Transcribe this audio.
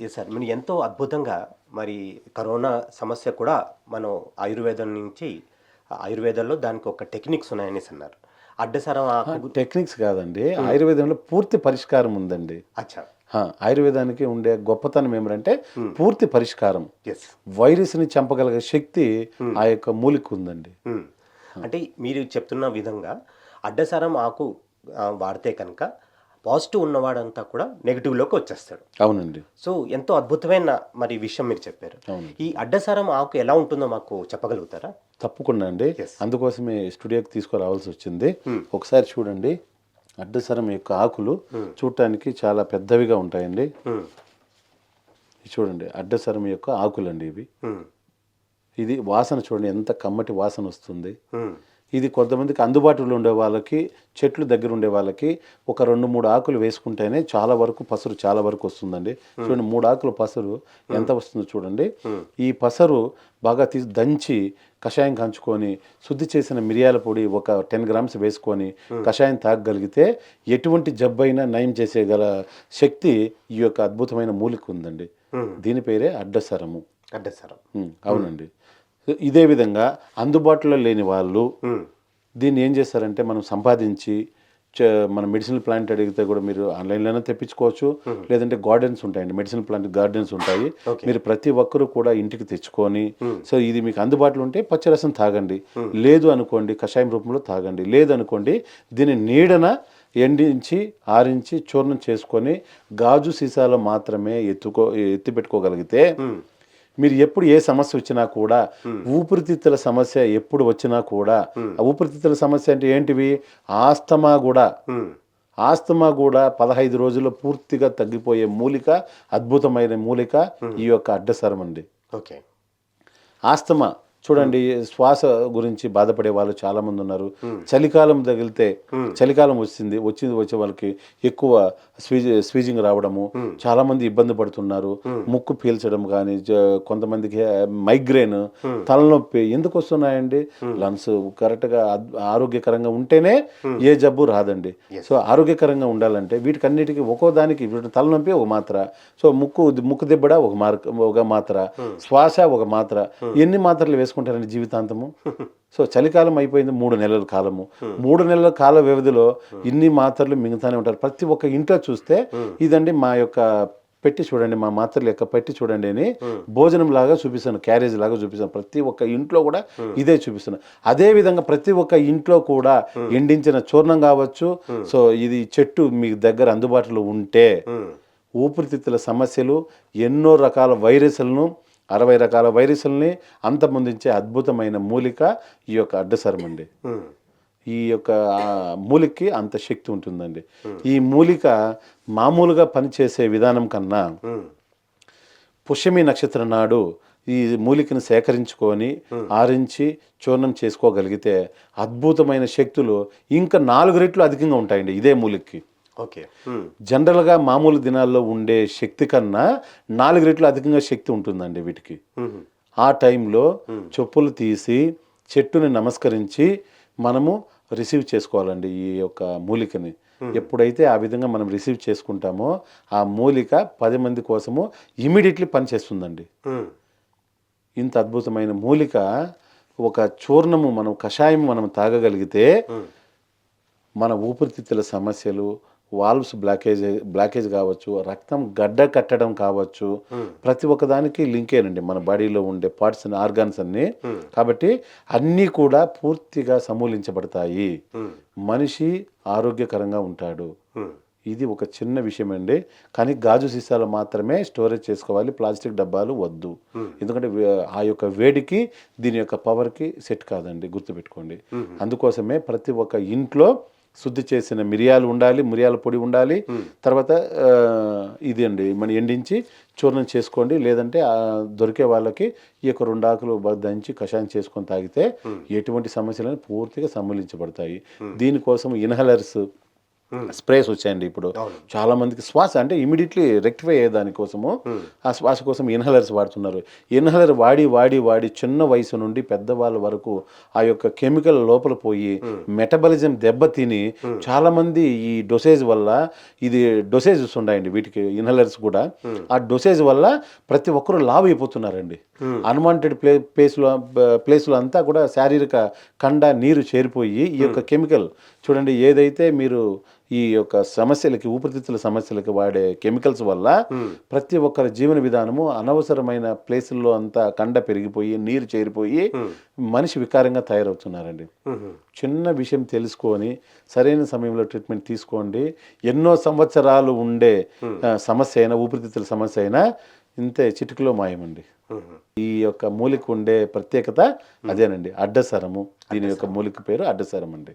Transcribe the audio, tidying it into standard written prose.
Yes sir. మీరు ఎంతో అద్భుతంగా మరి కరోనా సమస్య కూడా మనం ఆయుర్వేదం నుంచి ఆయుర్వేదంలో దానికి ఒక టెక్నిక్స్ ఉన్నాయనేసి అన్నారు. అడ్డసరం ఆకు టెక్నిక్స్ కాదండి. హ్మ్. ఆయుర్వేదంలో పూర్తి పరిష్కారం ఉందండి. అచ్చా! ఆయుర్వేదానికి ఉండే గొప్పతనం ఏమిటంటే హ్మ్. పూర్తి పరిష్కారం. యెస్. వైరస్‌ని చంపగలిగే శక్తి హ్మ్. ఆ యొక్క మూలికకు ఉందండి. హ్మ్. అంటే మీరు చెప్తున్న విధంగా అడ్డసరం ఆకు వాడితే కనుక పాజిటివ్ ఉన్నవాడంతా కూడా నెగెటివ్‌లోకి వచ్చేస్తాడు. అవునండి. సో, ఎంతో అద్భుతమైన మరి విషయం మీరు చెప్పారు. అవును. ఈ అడ్డసరం ఆకు ఎలా ఉంటుందో మాకు చెప్పగలుగుతారా? తప్పకుండా అండి. యెస్. అందుకోసమే స్టూడియోకి తీసుకురావాల్సొచ్చింది. హ్మ్. ఒకసారి చూడండి. అడ్డసరం యొక్క ఆకులు హ్మ్. చూడటానికి చాలా పెద్దవిగా ఉంటాయండి. హ్మ్. ఇది చూడండి. అడ్డసరం యొక్క ఆకులండి ఇవి. హ్మ్. ఇది వాసన చూడండి ఎంత కమ్మటి వాసనొస్తుంది. హ్మ్. ఇది కొంతమందికి అందుబాటులో ఉండే వాళ్ళకి, చెట్లు దగ్గర ఉండే వాళ్ళకి ఒక 2, 3 ఆకులు వేసుకుంటేనే చాలా వరకు పసరు చాలా వరకు వస్తుందండి. చూడండి 3 ఆకుల పసరు ఎంత వస్తుందో చూడండి. హ్మ్. ఈ పసరు బాగా దంచి కషాయం కంచుకొని, శుద్ధి చేసిన మిరియాల పొడి ఒక 10 గ్రామ్స్ వేసుకొని కషాయం తాగగలిగితే ఎటువంటి జబ్బైనా నయం చేసేగల శక్తి ఈ యొక్క అద్భుతమైన మూలిక ఉందండి. హ్మ్. దీని పేరే అడ్డసరము. అడ్డసరం. అవునండి. ఇదే విధంగా అందుబాటులో లేని వాళ్ళు హ్మ్. దీన్ని ఏం చేస్తారంటే మనం సంపాదించి మన మెడిసినల్ ప్లాంట్ అడిగితే కూడా మీరు ఆన్లైన్లోనే తెప్పించుకోవచ్చు. లేదంటే గార్డెన్స్ ఉంటాయండి. మెడిసినల్ ప్లాంట్ గార్డెన్స్ ఉంటాయి. ఓకే. మీరు ప్రతి ఒక్కరూ కూడా ఇంటికి తెచ్చుకొని హ్మ్. సో ఇది మీకు అందుబాటులో ఉంటే పచ్చిరసం తాగండి. లేదు అనుకోండి కషాయం రూపంలో తాగండి. లేదనుకోండి దీని నీడన ఎండించి ఆరించి చూర్ణం చేసుకొని గాజు సీసాలో మాత్రమే ఎత్తి పెట్టుకోగలిగితే హ్మ్. మీరు ఎప్పుడు ఏ సమస్య వచ్చినా కూడా ఊపిరితిత్తుల సమస్య ఎప్పుడు వచ్చినా కూడా ఆ ఊపిరితిత్తుల సమస్య అంటే ఏంటివి? ఆస్తమా కూడా హ్మ్. ఆస్తమా కూడా 15 రోజుల్లో పూర్తిగా తగ్గిపోయే మూలిక, అద్భుతమైన మూలిక ఈ యొక్క అడ్డసరం అండి. ఓకే. ఆస్తమా చూడండి శ్వాస గురించి బాధపడే వాళ్ళు చాలామంది ఉన్నారు. చలికాలం తగిలితే చలికాలం వచ్చే వాళ్ళకి ఎక్కువ స్వీజింగ్ రావడము చాలామంది ఇబ్బంది పడుతున్నారు. ముక్కు పీల్చడం కానీ కొంతమందికి మైగ్రేన్ తలనొప్పి ఎందుకు వస్తున్నాయండి? లంగ్స్ కరెక్ట్గా ఆరోగ్యకరంగా ఉంటేనే ఏ జబ్బు రాదండి. సో ఆరోగ్యకరంగా ఉండాలంటే వీటికన్నిటికీ ఒక్కో దానికి తలనొప్పి ఒక మాత్ర, సో ముక్కు దిబ్బడ ఒక మాత్ర, శ్వాస ఒక మాత్ర, ఎన్ని మాత్రలు వేసుకుంటారండి జీవితాంతము? సో చలికాలం అయిపోయింది 3 నెలల కాలము. 3 నెలల కాల వ్యవధిలో ఇన్ని మాత్రలు మిగతానే ఉంటారు. ప్రతి ఒక్క ఇంట్లో చూస్తే ఇదండి మా యొక్క పెట్టి చూడండి, మా మాత్రల యొక్క పెట్టి చూడండి అని భోజనం లాగా చూపిస్తాను, క్యారేజ్ లాగా చూపిస్తాను. ప్రతి ఒక్క ఇంట్లో కూడా ఇదే చూపిస్తున్నాను. అదే విధంగా ప్రతి ఒక్క ఇంట్లో కూడా ఎండించిన చూర్ణం కావచ్చు. సో ఇది చెట్టు మీ దగ్గర అందుబాటులో ఉంటే ఊపిరితిత్తుల సమస్యలు ఎన్నో రకాల వైరస్లను 60 రకాల వైరస్లని అంతమొందించే అద్భుతమైన మూలిక ఈ యొక్క అడ్డసరం అండి. ఈ యొక్క మూలికకి అంత శక్తి ఉంటుందండి. ఈ మూలిక మామూలుగా పనిచేసే విధానం కన్నా పుష్యమి నక్షత్రం నాడు ఈ మూలికను సేకరించుకొని ఆరించి చూర్ణం చేసుకోగలిగితే అద్భుతమైన శక్తులు ఇంకా 4 రెట్లు అధికంగా ఉంటాయండి ఇదే మూలికకి. ఓకే. జనరల్గా మామూలు దినాల్లో ఉండే శక్తి కన్నా 4 రెట్లు అధికంగా శక్తి ఉంటుందండి వీటికి. ఆ టైంలో చెప్పులు తీసి చెట్టుని నమస్కరించి మనము రిసీవ్ చేసుకోవాలండి ఈ యొక్క మూలికని. ఎప్పుడైతే ఆ విధంగా మనం రిసీవ్ చేసుకుంటామో ఆ మూలిక 10 మంది కోసము ఇమీడియట్లీ పనిచేస్తుందండి. ఇంత అద్భుతమైన మూలిక ఒక చూర్ణము మనం కషాయం మనం తాగగలిగితే మన ఊపిరితిత్తుల సమస్యలు, వాల్వ్స్ బ్లాకేజ్ కావచ్చు, రక్తం గడ్డ కట్టడం కావచ్చు, ప్రతి ఒక్కదానికి లింకేనండి మన బాడీలో ఉండే పార్ట్స్ ఆర్గాన్స్ అన్నీ. కాబట్టి అన్నీ కూడా పూర్తిగా సమూలించబడతాయి. మనిషి ఆరోగ్యకరంగా ఉంటాడు. ఇది ఒక చిన్న విషయం అండి. కానీ గాజు సీసాలు మాత్రమే స్టోరేజ్ చేసుకోవాలి, ప్లాస్టిక్ డబ్బాలు వద్దు. ఎందుకంటే ఆ యొక్క వేడికి దీని యొక్క పవర్కి సెట్ కాదండి, గుర్తుపెట్టుకోండి. అందుకోసమే ప్రతి ఒక్క ఇంట్లో శుద్ధి చేసిన మిరియాలు ఉండాలి, మిరియాల పొడి ఉండాలి. తర్వాత ఇది అండి మనం ఎండించి చూర్ణం చేసుకోండి. లేదంటే దొరికే వాళ్ళకి ఈ యొక్క 2 ఆకులు దంచి కషాయం చేసుకొని తాగితే ఎటువంటి సమస్యలను పూర్తిగా సమ్మలించబడతాయి. దీనికోసం ఇన్హలర్స్ స్ప్రేస్ వచ్చాయండి ఇప్పుడు. చాలా మందికి శ్వాస అంటే ఇమీడియట్లీ రెక్టిఫై అయ్యే దానికోసము ఆ శ్వాస కోసం ఇన్హలర్స్ వాడుతున్నారు. ఇన్హలర్ వాడి వాడి వాడి చిన్న వయసు నుండి పెద్దవాళ్ళ వరకు ఆ యొక్క కెమికల్ లోపల పోయి మెటబాలిజం దెబ్బతిని చాలా మంది ఈ డోసేజ్ వల్ల, ఇది డోసేజెస్ ఉన్నాయండి వీటికి ఇన్హలర్స్ కూడా, ఆ డోసేజ్ వల్ల ప్రతి ఒక్కరూ లావు అయిపోతున్నారండి. అన్వాంటెడ్ ప్లేస్లో అంతా కూడా శారీరక కండ నీరు చేరిపోయి ఈ యొక్క కెమికల్ చూడండి, ఏదైతే మీరు ఈ యొక్క సమస్యలకి, ఊపిరితిత్తుల సమస్యలకి వాడే కెమికల్స్ వల్ల ప్రతి ఒక్కరి జీవన విధానము అనవసరమైన ప్లేసుల్లో అంతా కండ పెరిగిపోయి నీరు చేరిపోయి మనిషి వికారంగా తయారవుతున్నారండి. చిన్న విషయం తెలుసుకొని సరైన సమయంలో ట్రీట్మెంట్ తీసుకోండి. ఎన్నో సంవత్సరాలు ఉండే సమస్య అయినా, ఊపిరితిత్తుల సమస్య అయినా ఇంతే చిటికలో మాయమండి. ఈ యొక్క మూలిక ఉండే ప్రత్యేకత అదేనండి, అడ్డసరము. దీని యొక్క మూలిక పేరు అడ్డసరం అండి.